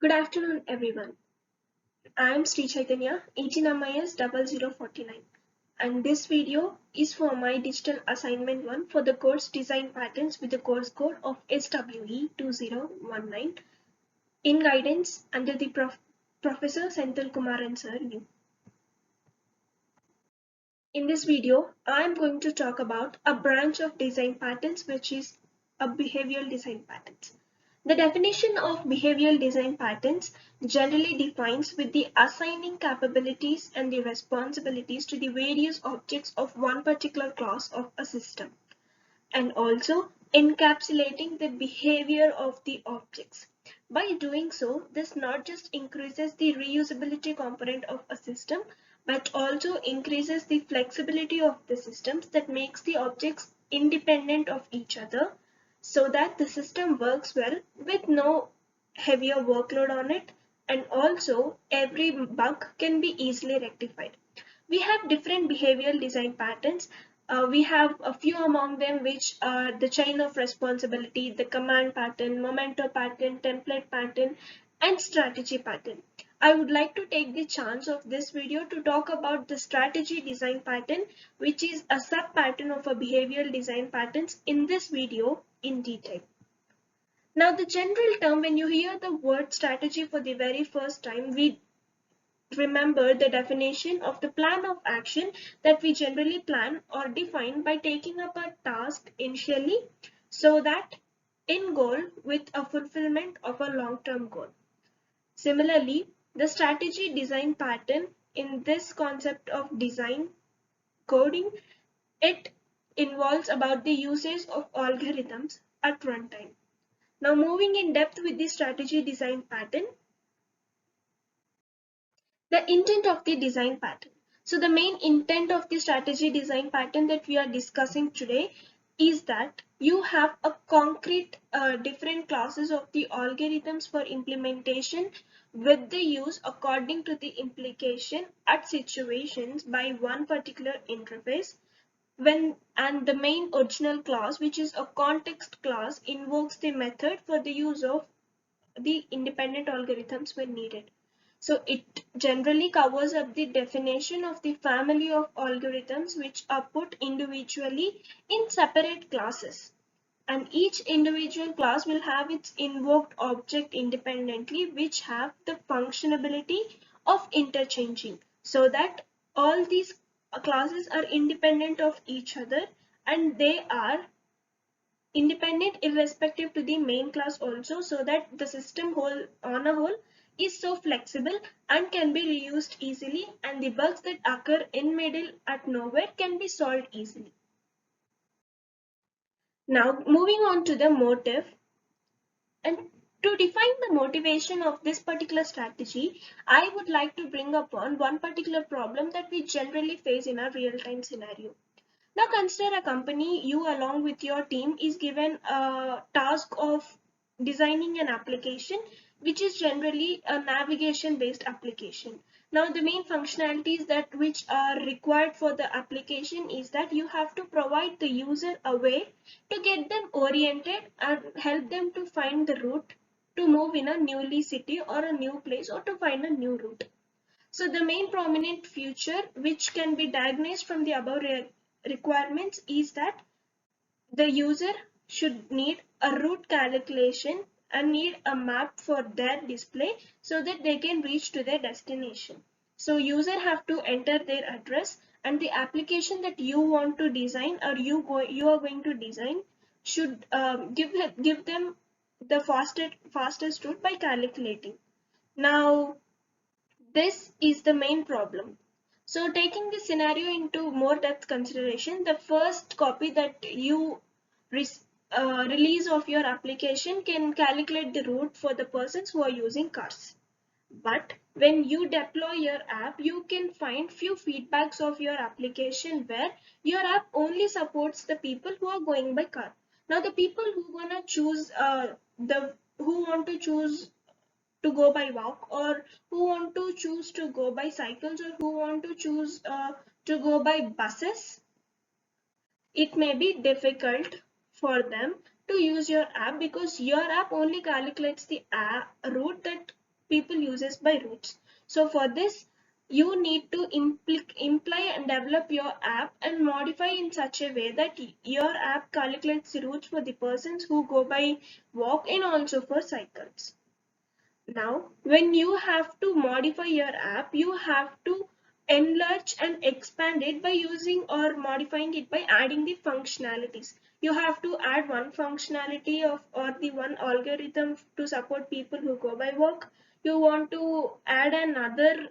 Good afternoon, everyone. I am Sri Chaitanya, 18MIS 0049, and this video is for my digital assignment 1 for the course Design Patterns with the course code of SWE 2019 in guidance under the Professor Senthil Kumaran Sir U. In this video, I am going to talk about a branch of design patterns which is a behavioral design patterns. The definition of behavioral design patterns generally defines with the assigning capabilities and the responsibilities to the various objects of one particular class of a system, and also encapsulating the behavior of the objects. By doing so, this not just increases the reusability component of a system, but also increases the flexibility of the systems that makes the objects independent of each other so that the system works well with no heavier workload on it, and also every bug can be easily rectified. We have different behavioral design patterns. We have a few among them which are the chain of responsibility, the command pattern, memento pattern, template pattern, and strategy pattern. I would like to take the chance of this video to talk about the strategy design pattern, which is a sub pattern of a behavioral design patterns in this video in detail. Now, the general term, when you hear the word strategy for the very first time, we remember the definition of the plan of action that we generally plan or define by taking up a task initially so that in goal with a fulfillment of a long-term goal. Similarly, the strategy design pattern in this concept of design coding, it involves about the usage of algorithms at runtime. Now moving in depth with the strategy design pattern, the intent of the design pattern. So the main intent of the strategy design pattern that we are discussing today is that you have a concrete different classes of the algorithms for implementation with the use according to the implication at situations by one particular interface when, and the main original class, which is a context class, invokes the method for the use of the independent algorithms when needed. So it generally covers up the definition of the family of algorithms which are put individually in separate classes. And each individual class will have its invoked object independently, which have the functionality of interchanging, so that all these classes are independent of each other and they are independent irrespective to the main class also, so that the system whole on a whole is so flexible and can be reused easily, and the bugs that occur in middle at nowhere can be solved easily. Now moving on to the motive, and to define the motivation of this particular strategy, I would like to bring upon one particular problem that we generally face in our real-time scenario. Now consider a company, you along with your team is given a task of designing an application which is generally a navigation based application. Now the main functionalities that which are required for the application is that you have to provide the user a way to get them oriented and help them to find the route to move in a newly city or a new place or to find a new route. So the main prominent feature which can be diagnosed from the above requirements is that the user should need a route calculation and need a map for their display so that they can reach to their destination. So user have to enter their address, and the application that you want to design or you are going to design should give them the fastest route by calculating. Now this is the main problem. So taking this scenario into more depth consideration, the first copy that you release of your application can calculate the route for the persons who are using cars. But when you deploy your app, you can find few feedbacks of your application where your app only supports the people who are going by car. Now the people who gonna choose the who want to choose to go by walk, or who want to choose to go by cycles, or who want to choose to go by buses, it may be difficult for them to use your app because your app only calculates the route that people uses by routes. So for this, you need to imply and develop your app and modify in such a way that your app calculates the routes for the persons who go by walk and also for cycles. Now, when you have to modify your app, you have to enlarge and expand it by using or modifying it by adding the functionalities. You have to add one functionality of or the one algorithm to support people who go by walk. You want to add another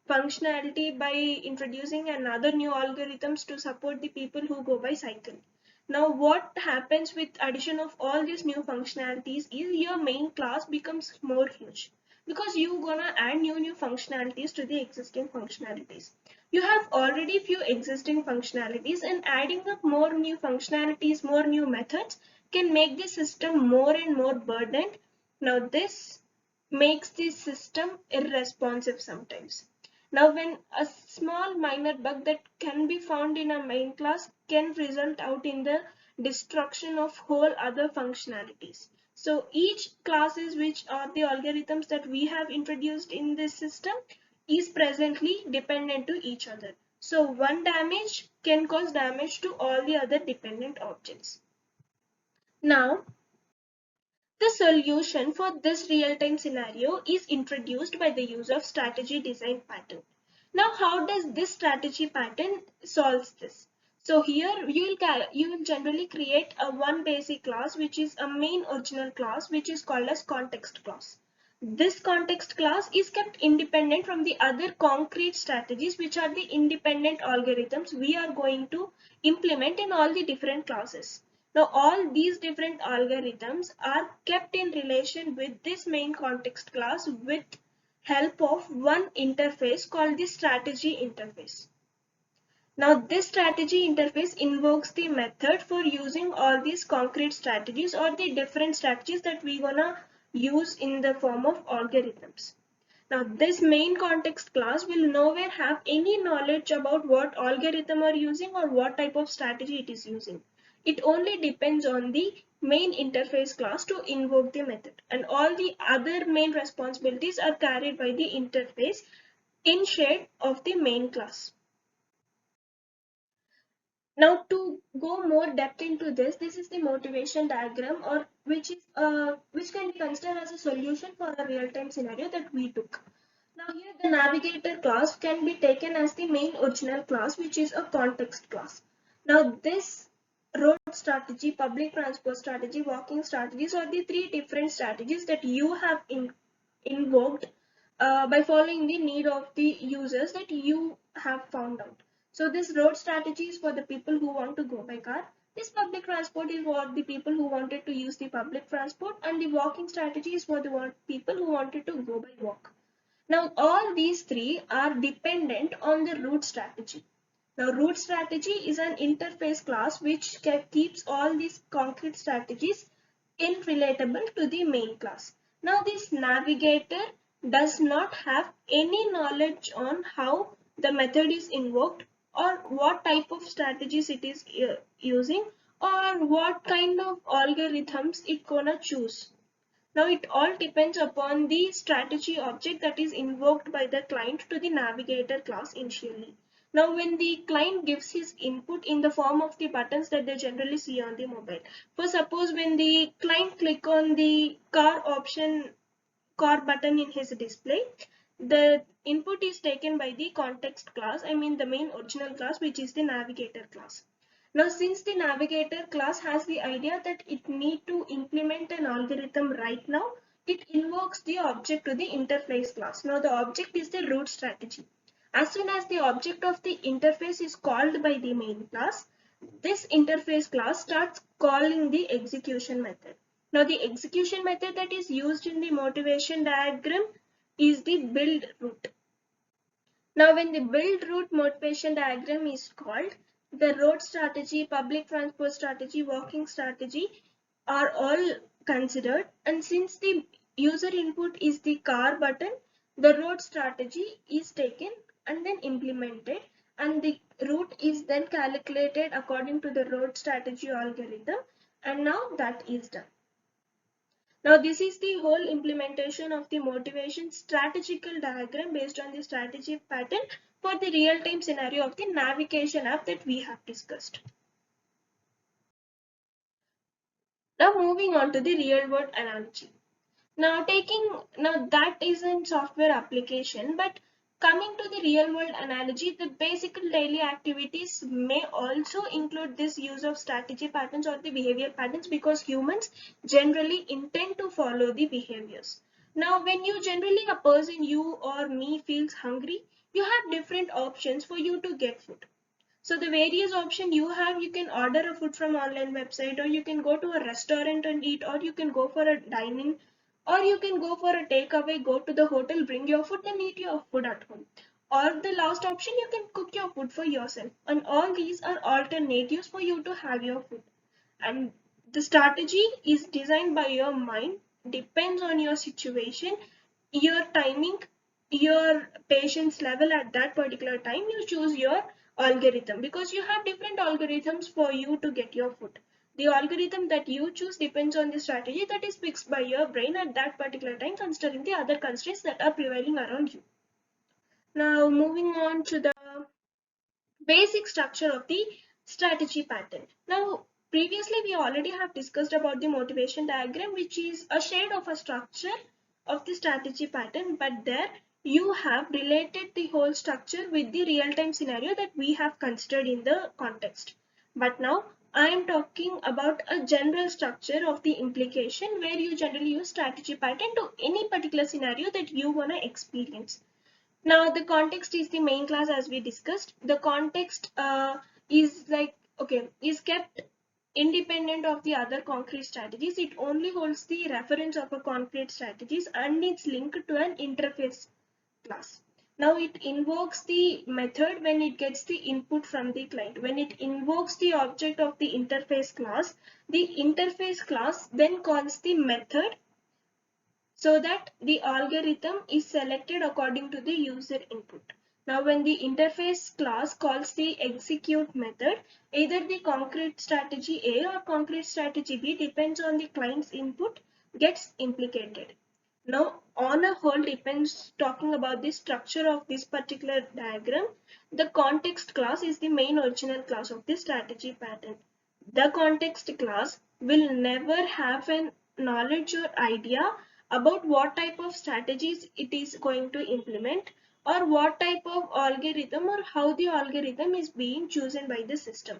functionality by introducing another new algorithms to support the people who go by cycle. Now what happens with addition of all these new functionalities is your main class becomes more huge because you're gonna add new functionalities to the existing functionalities. You have already few existing functionalities and adding up more new functionalities, more new methods can make the system more and more burdened. Now this makes the system irresponsive sometimes. Now when a small minor bug that can be found in a main class can result out in the destruction of whole other functionalities. So each classes which are the algorithms that we have introduced in this system is presently dependent to each other. So one damage can cause damage to all the other dependent objects. Now the solution for this real-time scenario is introduced by the use of strategy design pattern. Now, how does this strategy pattern solves this? So here you will generally create a one basic class which is a main original class which is called as context class. This context class is kept independent from the other concrete strategies which are the independent algorithms we are going to implement in all the different classes. Now all these different algorithms are kept in relation with this main context class with help of one interface called the strategy interface. Now this strategy interface invokes the method for using all these concrete strategies or the different strategies that we gonna use in the form of algorithms. Now this main context class will nowhere have any knowledge about what algorithm are using or what type of strategy it is using. It only depends on the main interface class to invoke the method, and all the other main responsibilities are carried by the interface in shade of the main class. Now to go more depth into this is the motivation diagram or which can be considered as a solution for a real-time scenario that we took. Now here the navigator class can be taken as the main original class which is a context class. Now this road strategy, public transport strategy, walking strategies are the three different strategies that you have invoked by following the need of the users that you have found out. So this road strategy is for the people who want to go by car. This public transport is for the people who wanted to use the public transport, and the walking strategy is for the people who wanted to go by walk. Now all these three are dependent on the route strategy. Now route strategy is an interface class which keeps all these concrete strategies in relatable to the main class. Now this navigator does not have any knowledge on how the method is invoked or what type of strategies it is using or what kind of algorithms it gonna choose. Now it all depends upon the strategy object that is invoked by the client to the navigator class initially. Now when the client gives his input in the form of the buttons that they generally see on the mobile. For suppose when the client click on the car button in his display, the input is taken by the context class, I mean the main original class which is the navigator class. Now since the navigator class has the idea that it need to implement an algorithm right now, it invokes the object to the interface class. Now the object is the route strategy. As soon as the object of the interface is called by the main class, this interface class starts calling the execution method. Now the execution method that is used in the motivation diagram is the build route. Now when the build route motivation diagram is called, the road strategy, public transport strategy, walking strategy are all considered, and since the user input is the car button, the road strategy is taken and then implemented, and the route is then calculated according to the road strategy algorithm, and now that is done. Now this is the whole implementation of the motivation strategical diagram based on the strategy pattern for the real-time scenario of the navigation app that we have discussed. Now moving on to the real world analogy. Now that is in software application, but coming to the real world analogy, the basic daily activities may also include this use of strategy patterns or the behavior patterns, because humans generally intend to follow the behaviors. Now when you generally a person, you or me, feels hungry, you have different options for you to get food. So the various option you have, you can order a food from online website, or you can go to a restaurant and eat, or you can go for a dining, or you can go for a takeaway, go to the hotel, bring your food and eat your food at home. Or the last option, you can cook your food for yourself. And all these are alternatives for you to have your food. And the strategy is designed by your mind, depends on your situation, your timing, your patience level at that particular time. You choose your algorithm, because you have different algorithms for you to get your food. The algorithm that you choose depends on the strategy that is fixed by your brain at that particular time, considering the other constraints that are prevailing around you. Now moving on to the basic structure of the strategy pattern. Now, previously we already have discussed about the motivation diagram, which is a shade of a structure of the strategy pattern, but there you have related the whole structure with the real-time scenario that we have considered in the context. But now I am talking about a general structure of the implication, where you generally use strategy pattern to any particular scenario that you want to experience. Now the context is the main class, as we discussed. The context is like, okay, is kept independent of the other concrete strategies. It only holds the reference of a concrete strategies, and it's linked to an interface class. Now it invokes the method when it gets the input from the client. When it invokes the object of the interface class then calls the method, so that the algorithm is selected according to the user input. Now when the interface class calls the execute method, either the concrete strategy A or concrete strategy B, depends on the client's input, gets implicated. Now on a whole, depends talking about the structure of this particular diagram, the context class is the main original class of the strategy pattern. The context class will never have an knowledge or idea about what type of strategies it is going to implement, or what type of algorithm, or how the algorithm is being chosen by the system.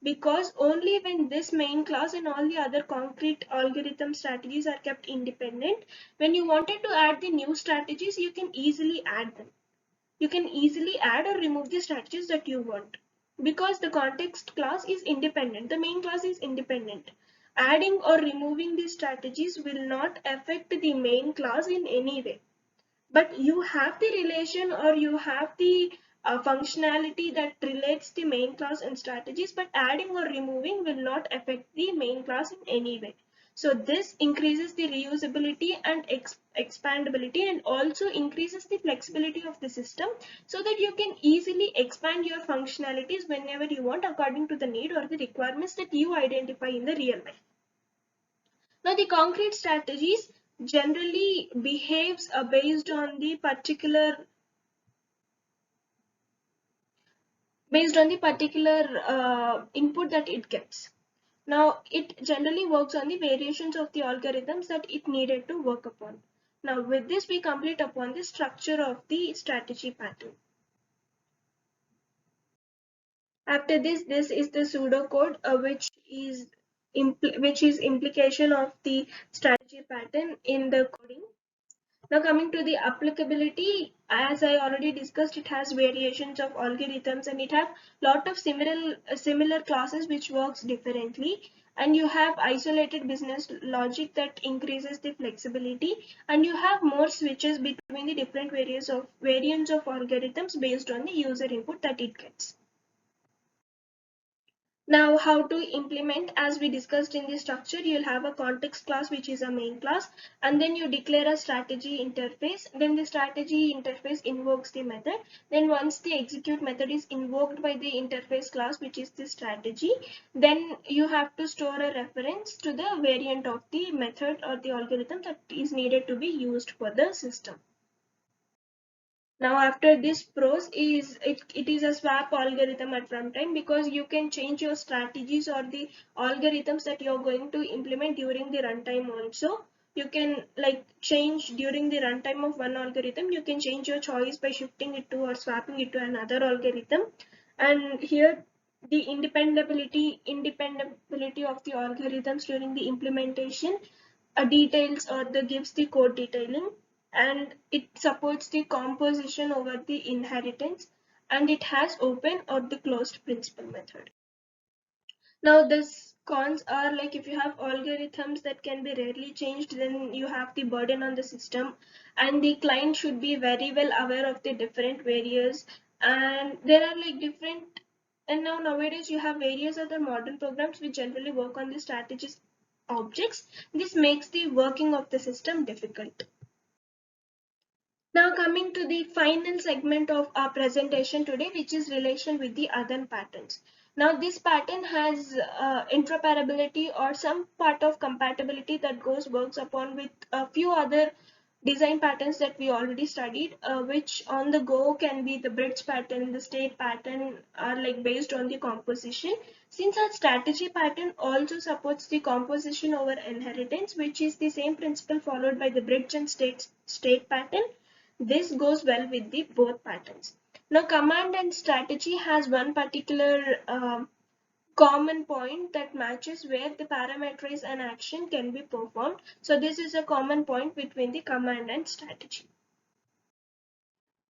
Because only when this main class and all the other concrete algorithm strategies are kept independent, when you wanted to add the new strategies, you can easily add them. You can easily add or remove the strategies that you want, because the context class is independent, the main class is independent. Adding or removing these strategies will not affect the main class in any way, but you have the relation, or you have the functionality that relates the main class and strategies, but adding or removing will not affect the main class in any way. So this increases the reusability and expandability, and also increases the flexibility of the system, so that you can easily expand your functionalities whenever you want, according to the need or the requirements that you identify in the real life. Now the concrete strategies generally behaves based on the particular input that it gets. Now it generally works on the variations of the algorithms that it needed to work upon. Now with this we complete upon the structure of the strategy pattern. After this is the pseudocode, which is implication of the strategy pattern in the coding. Now coming to the applicability, as I already discussed, it has variations of algorithms, and it have lot of similar classes which works differently. And you have isolated business logic that increases the flexibility, and you have more switches between the different variants of algorithms based on the user input that it gets. Now, how to implement, as we discussed in the structure, you'll have a context class, which is a main class, and then you declare a strategy interface. Then the strategy interface invokes the method. Then once the execute method is invoked by the interface class, which is the strategy, then you have to store a reference to the variant of the method or the algorithm that is needed to be used for the system. Now after this pros is it is a swap algorithm at runtime, because you can change your strategies or the algorithms that you're going to implement during the runtime also. You can like change during the runtime of one algorithm, you can change your choice by shifting it to or swapping it to another algorithm. And here the independability of the algorithms during the implementation details or the gives the code detailing, and it supports the composition over the inheritance, and it has open or the closed principal method. Now this cons are like, if you have algorithms that can be rarely changed, then you have the burden on the system, and the client should be very well aware of the different various, and there are like different, and now nowadays you have various other modern programs which generally work on the strategies objects. This makes the working of the system difficult. Now coming to the final segment of our presentation today, which is relation with the other patterns. Now this pattern has interoperability or some part of compatibility that works upon with a few other design patterns that we already studied, which on the go can be the bridge pattern, the state pattern, are like based on the composition. Since our strategy pattern also supports the composition over inheritance, which is the same principle followed by the bridge and state pattern, this goes well with the both patterns. Now command and strategy has one particular common point that matches where the parameterize an action can be performed. So this is a common point between the command and strategy.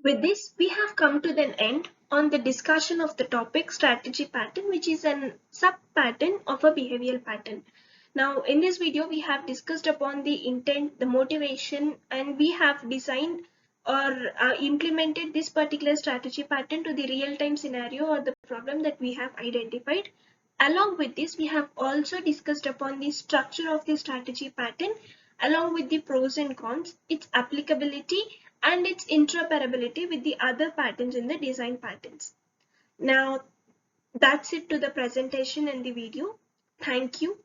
With this, we have come to the end on the discussion of the topic strategy pattern, which is a sub-pattern of a behavioral pattern. Now, in this video, we have discussed upon the intent, the motivation, and we have designed or implemented this particular strategy pattern to the real-time scenario or the problem that we have identified. Along with this, we have also discussed upon the structure of the strategy pattern, along with the pros and cons, its applicability, and its interoperability with the other patterns in the design patterns. Now, that's it to the presentation and the video. Thank you.